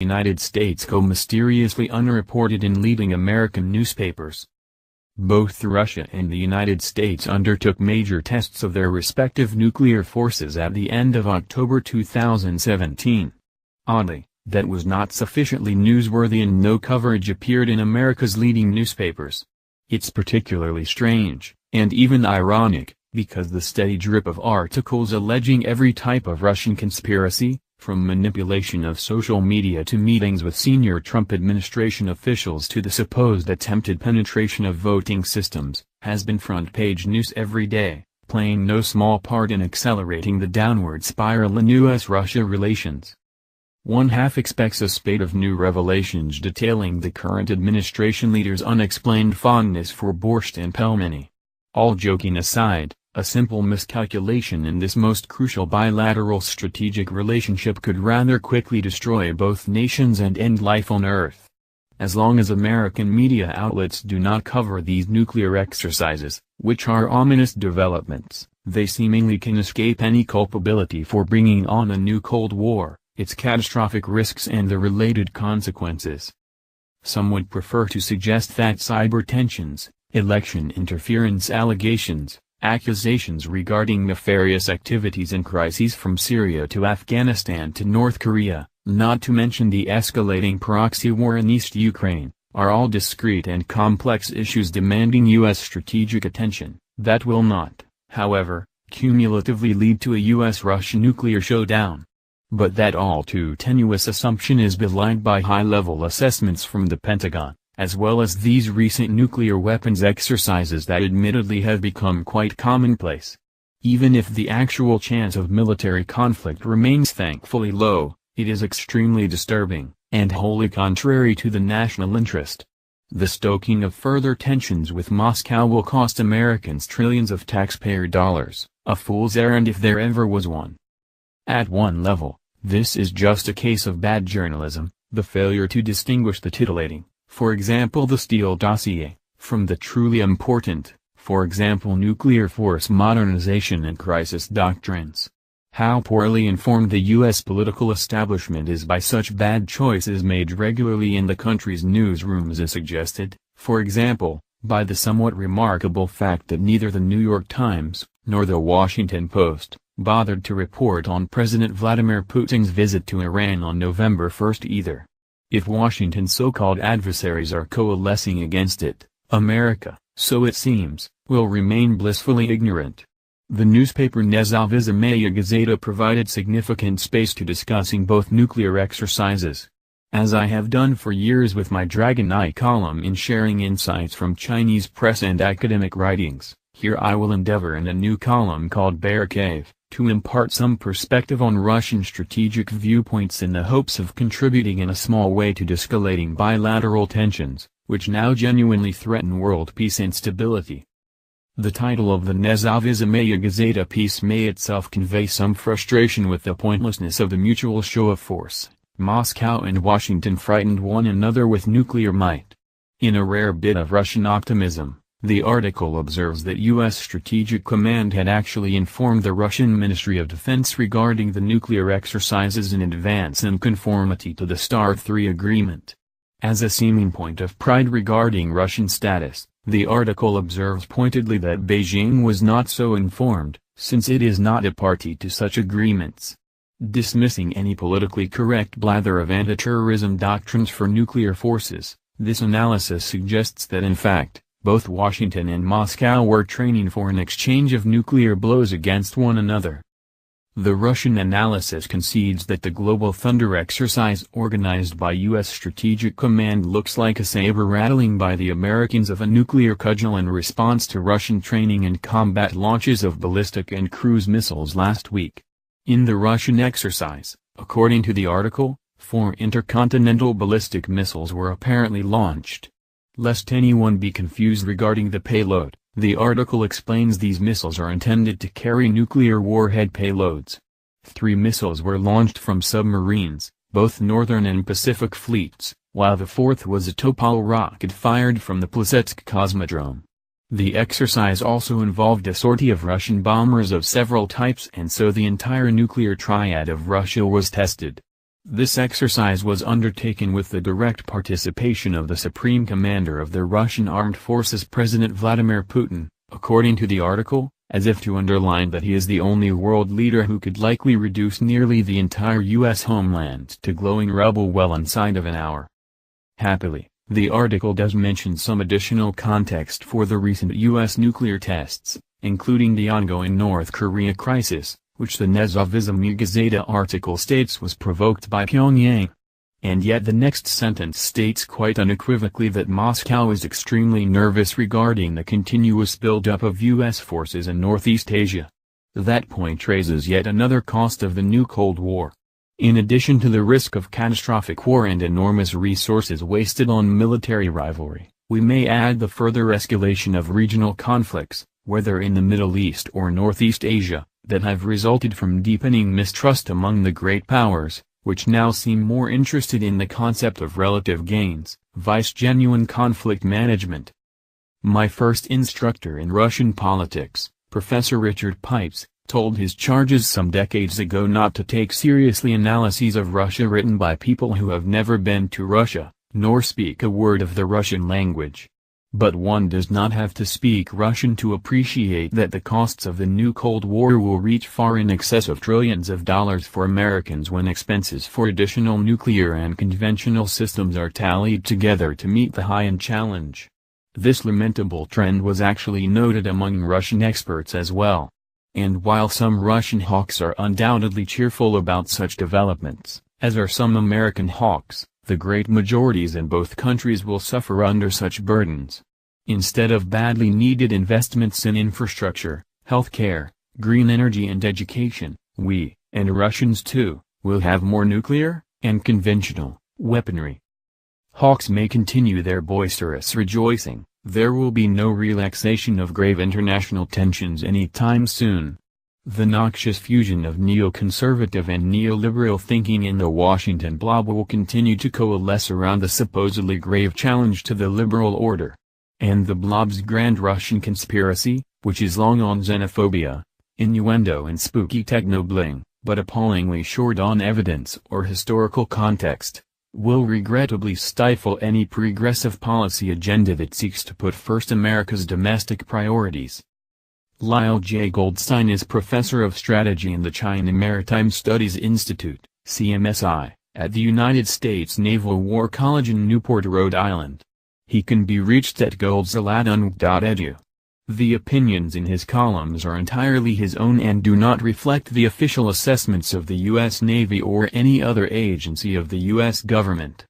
United States go mysteriously unreported in leading American newspapers. Both Russia and the United States undertook major tests of their respective nuclear forces at the end of October 2017. Oddly, that was not sufficiently newsworthy and no coverage appeared in America's leading newspapers. It's particularly strange, and even ironic, because the steady drip of articles alleging every type of Russian conspiracy, from manipulation of social media to meetings with senior Trump administration officials to the supposed attempted penetration of voting systems, has been front-page news every day, playing no small part in accelerating the downward spiral in U.S.-Russia relations. One half expects a spate of new revelations detailing the current administration leader's unexplained fondness for borscht and pelmeni. All joking aside, a simple miscalculation in this most crucial bilateral strategic relationship could rather quickly destroy both nations and end life on Earth. As long as American media outlets do not cover these nuclear exercises, which are ominous developments, they seemingly can escape any culpability for bringing on a new Cold War, its catastrophic risks and the related consequences. Some would prefer to suggest that cyber tensions, election interference allegations, accusations regarding nefarious activities and crises from Syria to Afghanistan to North Korea, not to mention the escalating proxy war in East Ukraine, are all discrete and complex issues demanding U.S. strategic attention, that will not, however, cumulatively lead to a U.S.-Russia nuclear showdown. But that all too tenuous assumption is belied by high-level assessments from the Pentagon, as well as these recent nuclear weapons exercises that admittedly have become quite commonplace. Even if the actual chance of military conflict remains thankfully low, it is extremely disturbing, and wholly contrary to the national interest. The stoking of further tensions with Moscow will cost Americans trillions of taxpayer dollars, a fool's errand if there ever was one. At one level, this is just a case of bad journalism, the failure to distinguish the titillating, for example the Steele dossier, from the truly important, for example nuclear force modernization and crisis doctrines. How poorly informed the U.S. political establishment is by such bad choices made regularly in the country's newsrooms is suggested, for example, by the somewhat remarkable fact that neither the New York Times, nor the Washington Post, bothered to report on President Vladimir Putin's visit to Iran on November 1 either. If Washington's so-called adversaries are coalescing against it, America, so it seems, will remain blissfully ignorant. The newspaper Nezavezemaya Gazeta provided significant space to discussing both nuclear exercises. As I have done for years with my Dragon Eye column in sharing insights from Chinese press and academic writings, here I will endeavor in a new column called Bear Cave, to impart some perspective on Russian strategic viewpoints in the hopes of contributing in a small way to de-escalating bilateral tensions, which now genuinely threaten world peace and stability. The title of the Nezavezemaya Gazeta piece may itself convey some frustration with the pointlessness of the mutual show of force. Moscow and Washington frightened one another with nuclear might. In a rare bit of Russian optimism, the article observes that U.S. Strategic Command had actually informed the Russian Ministry of Defense regarding the nuclear exercises in advance in conformity to the START III agreement. As a seeming point of pride regarding Russian status, the article observes pointedly that Beijing was not so informed, since it is not a party to such agreements. Dismissing any politically correct blather of anti-terrorism doctrines for nuclear forces, this analysis suggests that in fact, both Washington and Moscow were training for an exchange of nuclear blows against one another. The Russian analysis concedes that the Global Thunder exercise organized by U.S. Strategic Command looks like a saber rattling by the Americans of a nuclear cudgel in response to Russian training and combat launches of ballistic and cruise missiles last week. In the Russian exercise, according to the article, 4 intercontinental ballistic missiles were apparently launched. Lest anyone be confused regarding the payload, the article explains these missiles are intended to carry nuclear warhead payloads. 3 missiles were launched from submarines, both Northern and Pacific fleets, while the 4th was a Topol rocket fired from the Plesetsk Cosmodrome. The exercise also involved a sortie of Russian bombers of several types, and so the entire nuclear triad of Russia was tested. This exercise was undertaken with the direct participation of the Supreme Commander of the Russian Armed Forces, President Vladimir Putin, according to the article, as if to underline that he is the only world leader who could likely reduce nearly the entire U.S. homeland to glowing rubble well inside of an hour. Happily, the article does mention some additional context for the recent U.S. nuclear tests, including the ongoing North Korea crisis, which the Nezavism Gazeta article states was provoked by Pyongyang. And yet the next sentence states quite unequivocally that Moscow is extremely nervous regarding the continuous buildup of U.S. forces in Northeast Asia. That point raises yet another cost of the new Cold War. In addition to the risk of catastrophic war and enormous resources wasted on military rivalry, we may add the further escalation of regional conflicts, whether in the Middle East or Northeast Asia, that have resulted from deepening mistrust among the great powers, which now seem more interested in the concept of relative gains, vice genuine conflict management. My first instructor in Russian politics, Professor Richard Pipes, told his charges some decades ago not to take seriously analyses of Russia written by people who have never been to Russia, nor speak a word of the Russian language. But one does not have to speak Russian to appreciate that the costs of the new Cold War will reach far in excess of trillions of dollars for Americans when expenses for additional nuclear and conventional systems are tallied together to meet the high-end challenge. This lamentable trend was actually noted among Russian experts as well. And while some Russian hawks are undoubtedly cheerful about such developments, as are some American hawks, the great majorities in both countries will suffer under such burdens. Instead of badly needed investments in infrastructure, healthcare, green energy and education, we, and Russians too, will have more nuclear, and conventional, weaponry. Hawks may continue their boisterous rejoicing, there will be no relaxation of grave international tensions anytime soon. The noxious fusion of neoconservative and neoliberal thinking in the Washington blob will continue to coalesce around the supposedly grave challenge to the liberal order. And the blob's grand Russian conspiracy, which is long on xenophobia, innuendo and spooky techno-bling, but appallingly short on evidence or historical context, will regrettably stifle any progressive policy agenda that seeks to put first America's domestic priorities. Lyle J. Goldstein is professor of strategy in the China Maritime Studies Institute, CMSI, at the United States Naval War College in Newport, Rhode Island. He can be reached at goldzaladun.edu. The opinions in his columns are entirely his own and do not reflect the official assessments of the U.S. Navy or any other agency of the U.S. government.